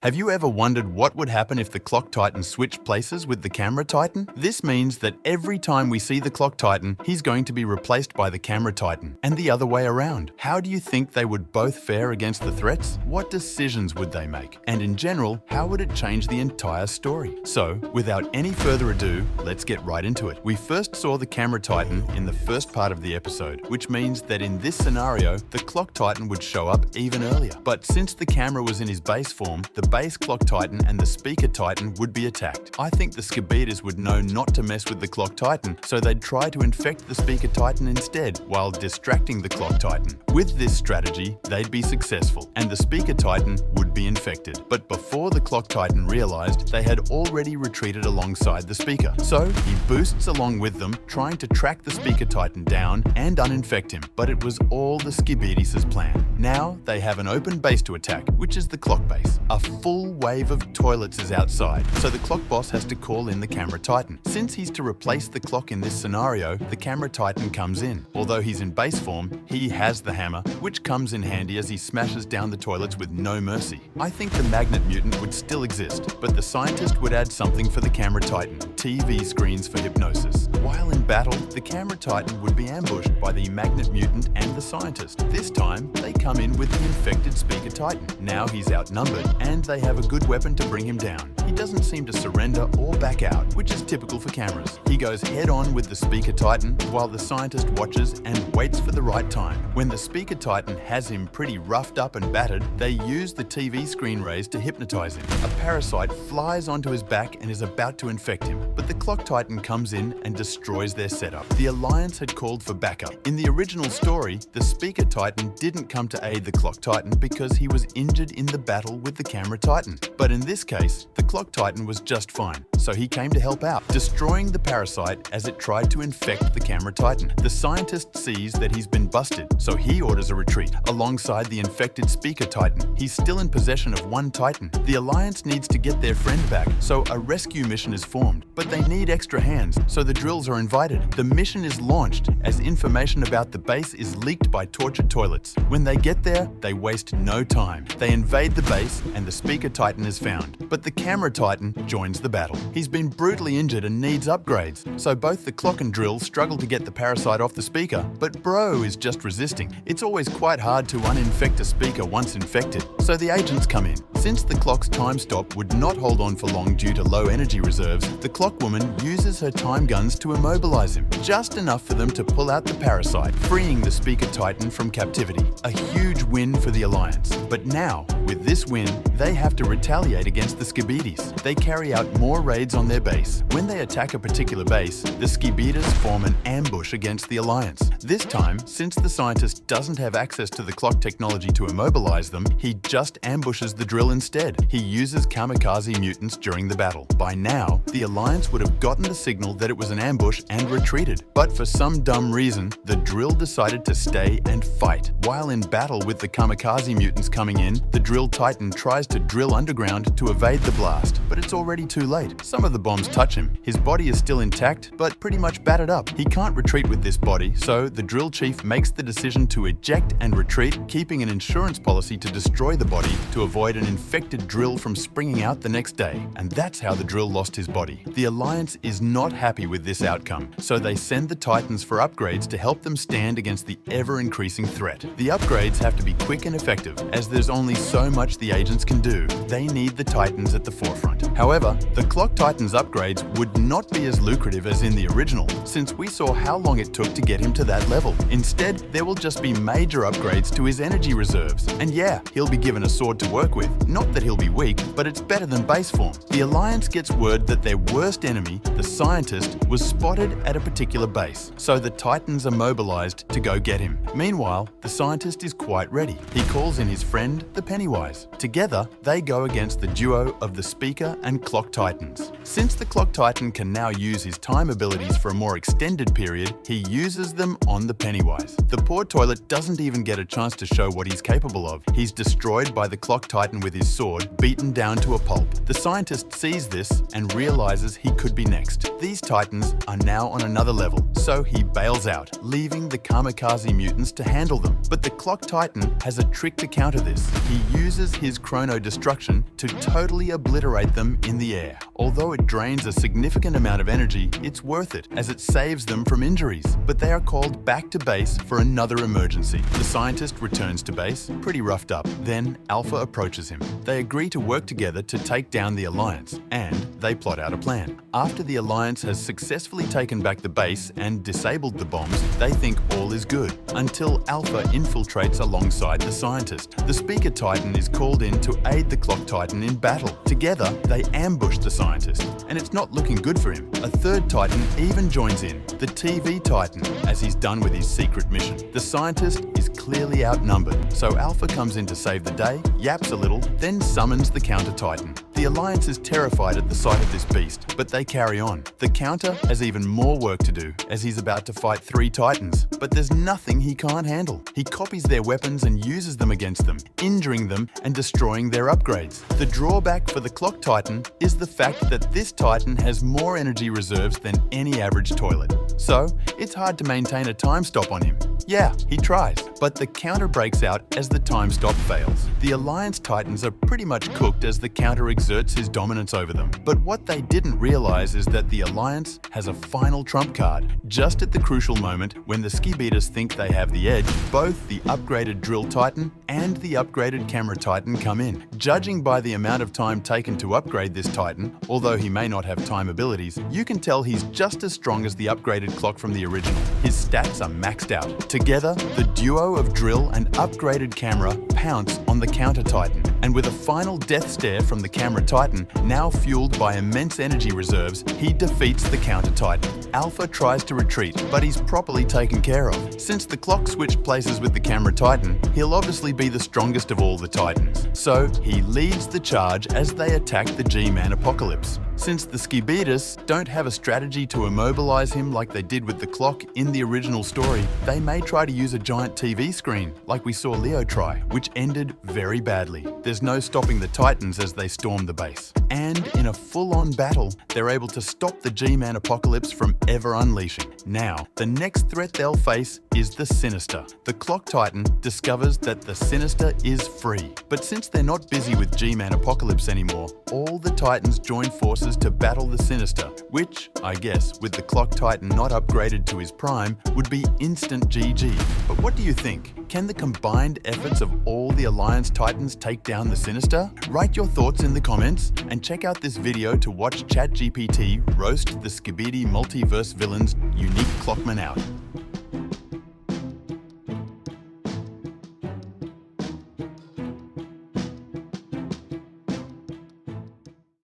Have you ever wondered what would happen if the Clock Titan switched places with the Camera Titan? This means that every time we see the Clock Titan, he's going to be replaced by the Camera Titan, and the other way around. How do you think they would both fare against the threats? What decisions would they make? And in general, how would it change the entire story? So, without any further ado, let's get right into it. We first saw the Camera Titan in the first part of the episode, which means that in this scenario, the Clock Titan would show up even earlier. But since the camera was in his base form, the base Clock Titan and the Speaker Titan would be attacked. I think the Skibidis would know not to mess with the Clock Titan, so they'd try to infect the Speaker Titan instead, while distracting the Clock Titan. With this strategy, they'd be successful, and the Speaker Titan would be infected. But before the Clock Titan realized, they had already retreated alongside the Speaker. So he boosts along with them, trying to track the Speaker Titan down and uninfect him. But it was all the Skibidis' plan. Now they have an open base to attack, which is the Clock Base. A full wave of toilets is outside, so the Clock Boss has to call in the Camera Titan. Since he's to replace the clock in this scenario, the Camera Titan comes in. Although he's in base form, he has the hammer, which comes in handy as he smashes down the toilets with no mercy. I think the Magnet Mutant would still exist, but the scientist would add something for the Camera Titan: TV screens for hypnosis. While in battle, the Camera Titan would be ambushed by the Magnet Mutant and the scientist. This time, they come in with the infected Speaker Titan. Now he's outnumbered, and they have a good weapon to bring him down. He doesn't seem to surrender or back out, which is typical for cameras. He goes head-on with the Speaker Titan, while the scientist watches and waits for the right time. When the Speaker Titan has him pretty roughed up and battered, they use the TV screen rays to hypnotize him. A parasite flies onto his back and is about to infect him, but the Clock Titan comes in and destroys their setup. The Alliance had called for backup. In the original story, the Speaker Titan didn't come to aid the Clock Titan because he was injured in the battle with the Camera Titan. But in this case, the Clock Titan was just fine, so he came to help out, destroying the parasite as it tried to infect the Camera Titan. The scientist sees that he's been busted, so he orders a retreat alongside the infected Speaker Titan. He's still in possession of one Titan. The Alliance needs to get their friend back, so a rescue mission is formed. But they need extra hands, so the drills are invited. The mission is launched as information about the base is leaked by tortured toilets. When they get there, they waste no time. They invade the base and the Speaker Titan is found. But the Camera Titan joins the battle. He's been brutally injured and needs upgrades, so both the Clock and Drill struggle to get the parasite off the Speaker, but Bro is just resisting. It's always quite hard to uninfect a Speaker once infected, so the agents come in. Since the Clock's time stop would not hold on for long due to low energy reserves, the Clock Woman uses her time guns to immobilize him, just enough for them to pull out the parasite, freeing the Speaker Titan from captivity. A huge win for the Alliance. But now, with this win, they have to retaliate against the Skibidis. They carry out more raids on their base. When they attack a particular base, the Skibidis form an ambush against the Alliance. This time, since the scientist doesn't have access to the clock technology to immobilize them, he just ambushes the Drill instead. He uses kamikaze mutants during the battle. By now, the Alliance would have gotten the signal that it was an ambush and retreated. But for some dumb reason, the Drill decided to stay and fight. While in battle with the kamikaze mutants coming in, the Drill Titan tries to drill underground to evade the blast, but it's already too late. Some of the bombs touch him. His body is still intact, but pretty much battered up. He can't retreat with this body, so the Drill Chief makes the decision to eject and retreat, keeping an insurance policy to destroy the body to avoid an infected Drill from springing out the next day. And that's how the Drill lost his body. The Alliance is not happy with this outcome, so they send the Titans for upgrades to help them stand against the ever-increasing threat. The upgrades have to be quick and effective, as there's only so much the agents can do. They need the Titans at the forefront. However, the Clock Titan's upgrades would not be as lucrative as in the original, since we saw how long it took to get him to that level. Instead, there will just be major upgrades to his energy reserves. And yeah, he'll be given a sword to work with. Not that he'll be weak, but it's better than base form. The Alliance gets word that their worst enemy, the scientist, was spotted at a particular base, so the Titans are mobilized to go get him. Meanwhile, the scientist is quite ready. He calls in his friend, the Pennywise. Together, they go against the duo of the Speaker and Clock Titans. Since the Clock Titan can now use his time abilities for a more extended period, he uses them on the Pennywise. The poor toilet doesn't even get a chance to show what he's capable of. He's destroyed by the Clock Titan with his sword, beaten down to a pulp. The scientist sees this and realizes he could be next. These Titans are now on another level, so he bails out, leaving the kamikaze mutants to handle them. But the Clock Titan has a trick to counter this. He uses his chrono destruction to totally obliterate them in the air. Although it drains a significant amount of energy, it's worth it, as it saves them from injuries. But they are called back to base for another emergency. The scientist returns to base, pretty roughed up. Then Alpha approaches him. They agree to work together to take down the Alliance, and they plot out a plan. After the Alliance has successfully taken back the base and disabled the bombs, they think all is good, until Alpha infiltrates alongside the scientist. The Speaker Titan is called in to aid the Clock Titan in battle. Together, they ambush the scientist, and it's not looking good for him. A third Titan even joins in, the TV Titan, as he's done with his secret mission. The scientist is clearly outnumbered, so Alpha comes in to save the day, yaps a little, then summons the Counter Titan. The Alliance is terrified at the sight of this beast, but they carry on. The Counter has even more work to do, as he's about to fight 3 Titans, but there's nothing he can't handle. He copies their weapons and uses them against them, injuring them and destroying their upgrades. The drawback for the Clock Titan is the fact that this Titan has more energy reserves than any average toilet. So, it's hard to maintain a time stop on him. Yeah, he tries, but the counter breaks out as the time stop fails. The Alliance Titans are pretty much cooked as the counter exerts his dominance over them. But what they didn't realize is that the Alliance has a final trump card. Just at the crucial moment, when the Skibidis think they have the edge, both the upgraded Drill Titan and the upgraded Camera Titan come in. Judging by the amount of time taken to upgrade this Titan, although he may not have time abilities, you can tell he's just as strong as the upgraded clock from the original. His stats are maxed out. Together, the duo of Drill and upgraded Camera pounce on the Counter Titan, and with a final death stare from the Camera Titan, now fueled by immense energy reserves, he defeats the Counter Titan. Alpha tries to retreat, but he's properly taken care of. Since the clock switched places with the Camera Titan, he'll obviously be the strongest of all the Titans. So he leads the charge as they attack the G-Man Apocalypse. Since the Skibidis don't have a strategy to immobilize him like they did with the clock in the original story, they may try to use a giant TV screen, like we saw Leo try, which ended very badly. There's no stopping the Titans as they storm the base. And in a full-on battle, they're able to stop the G-Man Apocalypse from ever unleashing. Now, the next threat they'll face is the Sinister. The Clock Titan discovers that the Sinister is free. But since they're not busy with G-Man Apocalypse anymore, all the Titans join forces to battle the Sinister, which, I guess, with the Clock Titan not upgraded to his prime, would be instant GG. But what do you think? Can the combined efforts of all the Alliance Titans take down the Sinister? Write your thoughts in the comments, and check out this video to watch ChatGPT roast the Skibidi Multiverse villain's unique Clockman out.